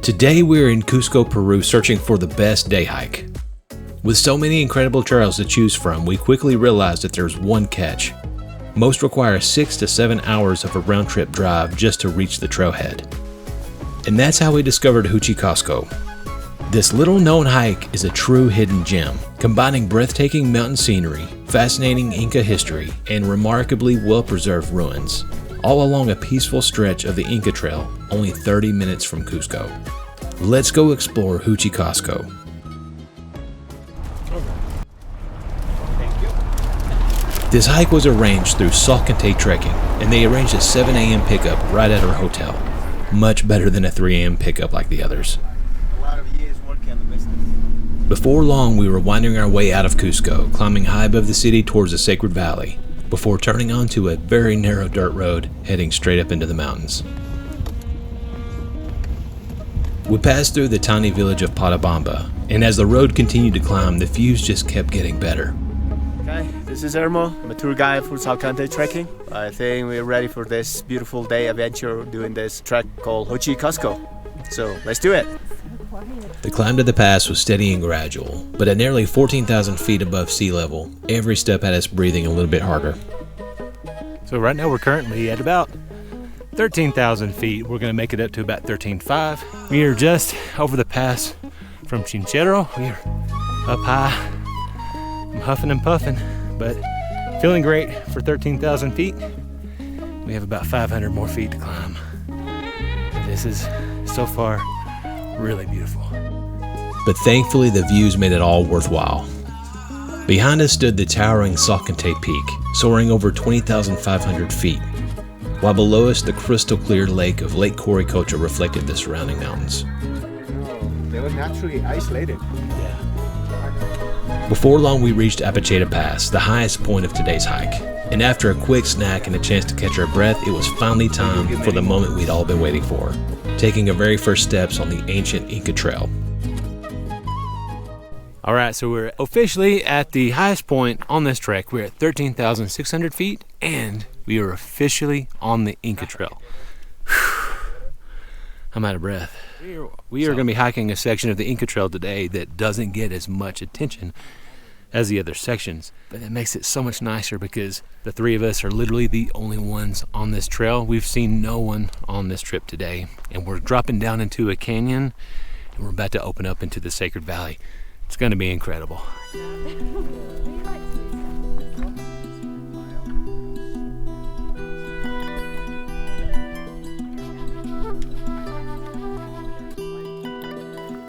Today we're in Cusco, Peru, searching for the best day hike. With so many incredible trails to choose from, we quickly realized that there's one catch. Most require 6 to 7 hours of a round-trip drive just to reach the trailhead. And that's how we discovered Huchuy Qosqo. This little-known hike is a true hidden gem, combining breathtaking mountain scenery, fascinating Inca history, and remarkably well-preserved ruins, all along a peaceful stretch of the Inca Trail, only 30 minutes from Cusco. Let's go explore Huchuy Qosqo. This hike was arranged through Salkantay Trekking, and they arranged a 7 a.m. pickup right at our hotel. Much better than a 3 a.m. pickup like the others. A lot of years working on the business. Before long, we were winding our way out of Cusco, climbing high above the city towards the Sacred Valley, before turning onto a very narrow dirt road heading straight up into the mountains. We passed through the tiny village of Patabamba, and as the road continued to climb, the views just kept getting better. Okay, this is Ermo. I'm a tour guide for Salkantay Trekking. I think we're ready for this beautiful day adventure doing this trek called Huchuy Qosqo. So let's do it. The climb to the pass was steady and gradual, but at nearly 14,000 feet above sea level, every step had us breathing a little bit harder. So right now we're currently at about 13,000 feet. We're going to make it up to about 13,500. We are just over the pass from Chinchero. We are up high. I'm huffing and puffing, but feeling great for 13,000 feet. We have about 500 more feet to climb. This is so far really beautiful. But thankfully the views made it all worthwhile. Behind us stood the towering Salkantay Peak, soaring over 20,500 feet, while below us the crystal clear lake of Lake Coricocha reflected the surrounding mountains. They were naturally isolated. Before long we reached Apacheta Pass, the highest point of today's hike. And after a quick snack and a chance to catch our breath, it was finally time for the moment we'd all been waiting for, taking our very first steps on the ancient Inca Trail. All right, so we're officially at the highest point on this trek. We're at 13,600 feet, and we are officially on the Inca Trail. Whew. I'm out of breath. We are going to be hiking a section of the Inca Trail today that doesn't get as much attention as the other sections, but it makes it so much nicer because the three of us are literally the only ones on this trail. We've seen no one on this trip today, and we're dropping down into a canyon, and we're about to open up into the Sacred Valley. It's going to be incredible.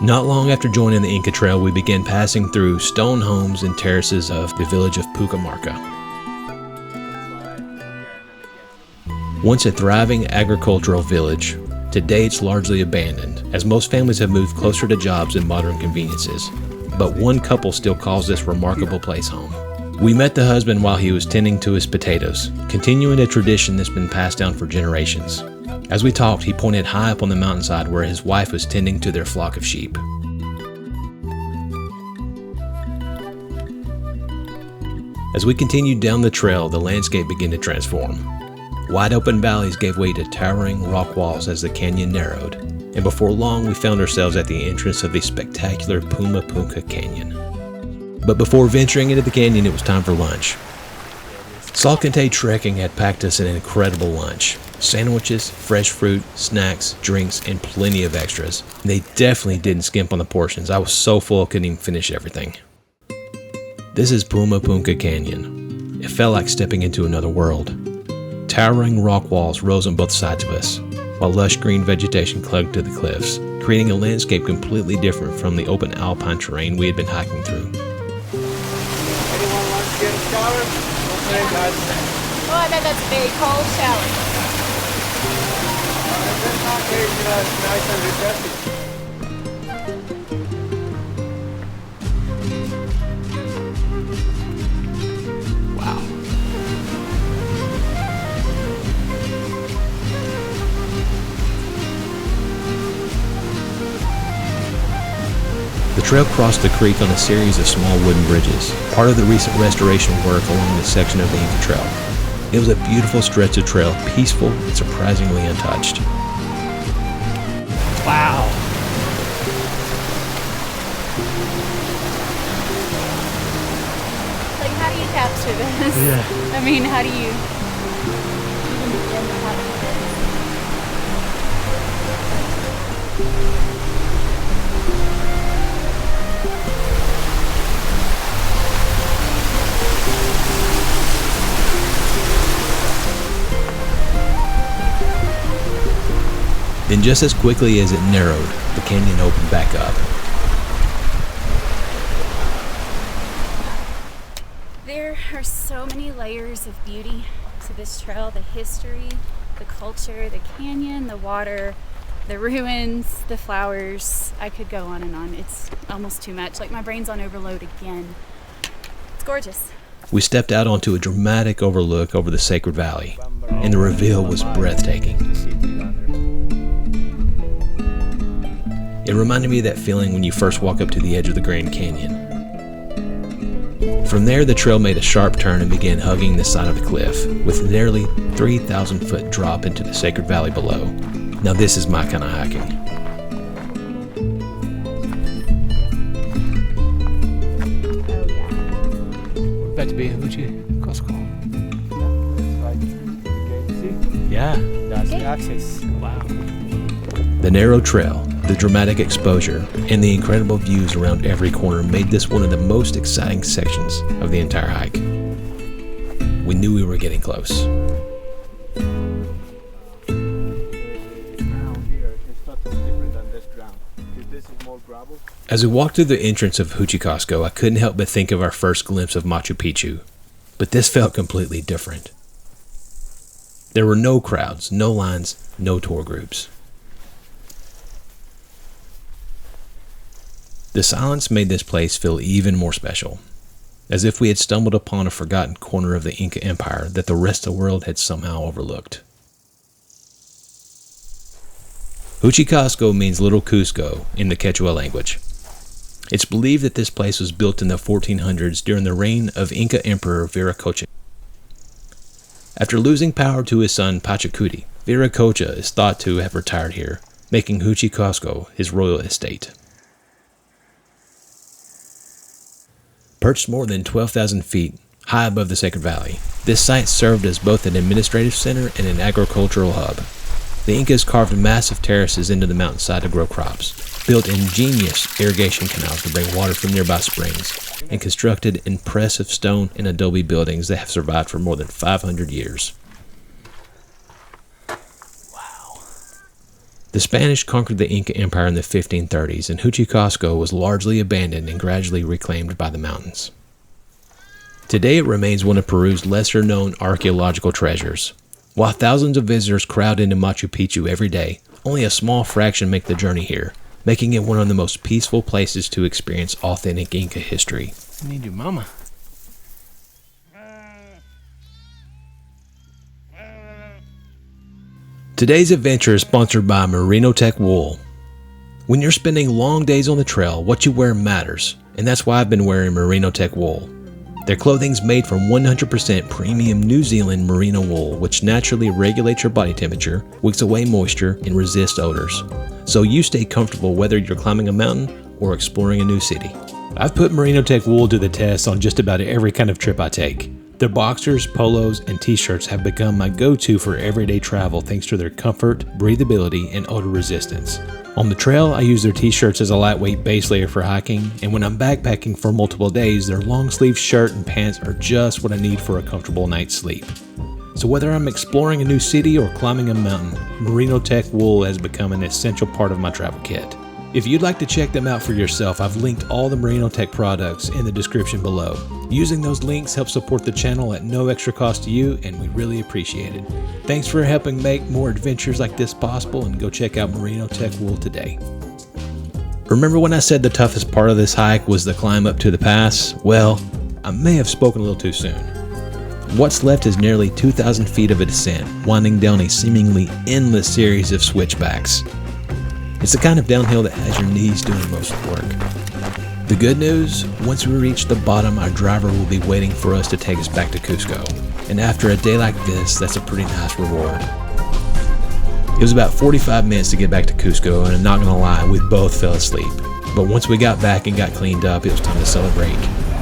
Not long after joining the Inca Trail, we began passing through stone homes and terraces of the village of Pukamarca. Once a thriving agricultural village, today it's largely abandoned, as most families have moved closer to jobs and modern conveniences. But one couple still calls this remarkable place home. We met the husband while he was tending to his potatoes, continuing a tradition that's been passed down for generations. As we talked, he pointed high up on the mountainside where his wife was tending to their flock of sheep. As we continued down the trail, the landscape began to transform. Wide open valleys gave way to towering rock walls as the canyon narrowed, and before long we found ourselves at the entrance of the spectacular Puma Punka Canyon. But before venturing into the canyon, it was time for lunch. Salkantay Trekking had packed us an incredible lunch. Sandwiches, fresh fruit, snacks, drinks, and plenty of extras. They definitely didn't skimp on the portions. I was so full I couldn't even finish everything. This is Puma Punka Canyon. It felt like stepping into another world. Towering rock walls rose on both sides of us, while lush green vegetation clung to the cliffs, creating a landscape completely different from the open alpine terrain we had been hiking through. Anyone wants to get a shower? Okay, guys. Oh, I bet that's a very cold shower. It's not very nice and refreshing. Wow. The trail crossed the creek on a series of small wooden bridges, part of the recent restoration work along this section of the Inca Trail. It was a beautiful stretch of trail, peaceful and surprisingly untouched. Wow. it is. Yeah. I mean, how do you even begin to have it? Then just as quickly as it narrowed, the canyon opened back up. There are so many layers of beauty to this trail. The history, the culture, the canyon, the water, the ruins, the flowers. I could go on and on. It's almost too much. Like my brain's on overload again. It's gorgeous. We stepped out onto a dramatic overlook over the Sacred Valley, and the reveal was breathtaking. It reminded me of that feeling when you first walk up to the edge of the Grand Canyon. From there, the trail made a sharp turn and began hugging the side of the cliff, with nearly 3,000-foot drop into the Sacred Valley below. Now this is my kind of hiking. Oh yeah. We're about to be in Huchuy Qosqo. Yeah, Yeah. that's the access. Wow. The narrow trail, the dramatic exposure, and the incredible views around every corner made this one of the most exciting sections of the entire hike. We knew we were getting close. Ground here is totally different than this ground. Because this is more gravel. As we walked through the entrance of Huchuy Qosqo, I couldn't help but think of our first glimpse of Machu Picchu. But this felt completely different. There were no crowds, no lines, no tour groups. The silence made this place feel even more special, as if we had stumbled upon a forgotten corner of the Inca Empire that the rest of the world had somehow overlooked. Huchuy Qosqo means Little Cusco in the Quechua language. It's believed that this place was built in the 1400s during the reign of Inca Emperor Viracocha. After losing power to his son Pachacuti, Viracocha is thought to have retired here, making Huchuy Qosqo his royal estate. Perched more than 12,000 feet high above the Sacred Valley, this site served as both an administrative center and an agricultural hub. The Incas carved massive terraces into the mountainside to grow crops, built ingenious irrigation canals to bring water from nearby springs, and constructed impressive stone and adobe buildings that have survived for more than 500 years. The Spanish conquered the Inca Empire in the 1530s, and Huchuy Qosqo was largely abandoned and gradually reclaimed by the mountains. Today it remains one of Peru's lesser-known archaeological treasures. While thousands of visitors crowd into Machu Picchu every day, only a small fraction make the journey here, making it one of the most peaceful places to experience authentic Inca history. I need your mama. Today's adventure is sponsored by Merino Tech wool. When you're spending long days on the trail, what you wear matters, and that's why I've been wearing Merino Tech wool. Their clothing's made from 100% premium New Zealand merino wool, which naturally regulates your body temperature, wicks away moisture, and resists odors. So you stay comfortable whether you're climbing a mountain or exploring a new city. I've put Merino Tech wool to the test on just about every kind of trip I take. Their boxers, polos, and t-shirts have become my go-to for everyday travel thanks to their comfort, breathability, and odor resistance. On the trail, I use their t-shirts as a lightweight base layer for hiking, and when I'm backpacking for multiple days, their long-sleeve shirt and pants are just what I need for a comfortable night's sleep. So whether I'm exploring a new city or climbing a mountain, Merino Tech wool has become an essential part of my travel kit. If you'd like to check them out for yourself, I've linked all the Merino Tech products in the description below. Using those links helps support the channel at no extra cost to you, and we really appreciate it. Thanks for helping make more adventures like this possible, and go check out Merino Tech wool today. Remember when I said the toughest part of this hike was the climb up to the pass? Well, I may have spoken a little too soon. What's left is nearly 2,000 feet of a descent, winding down a seemingly endless series of switchbacks. It's the kind of downhill that has your knees doing most of the work. The good news, once we reach the bottom, our driver will be waiting for us to take us back to Cusco. And after a day like this, that's a pretty nice reward. It was about 45 minutes to get back to Cusco, and I'm not gonna lie, we both fell asleep. But once we got back and got cleaned up, it was time to celebrate.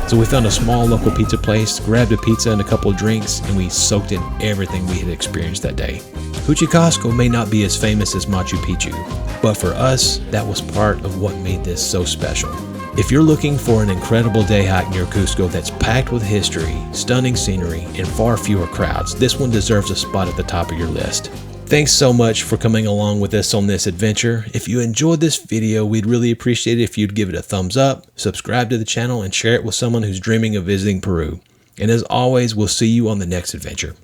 So we found a small local pizza place, grabbed a pizza and a couple of drinks, and we soaked in everything we had experienced that day. Huchuy Qosqo may not be as famous as Machu Picchu, but for us, that was part of what made this so special. If you're looking for an incredible day hike near Cusco that's packed with history, stunning scenery, and far fewer crowds, this one deserves a spot at the top of your list. Thanks so much for coming along with us on this adventure. If you enjoyed this video, we'd really appreciate it if you'd give it a thumbs up, subscribe to the channel, and share it with someone who's dreaming of visiting Peru. And as always, we'll see you on the next adventure.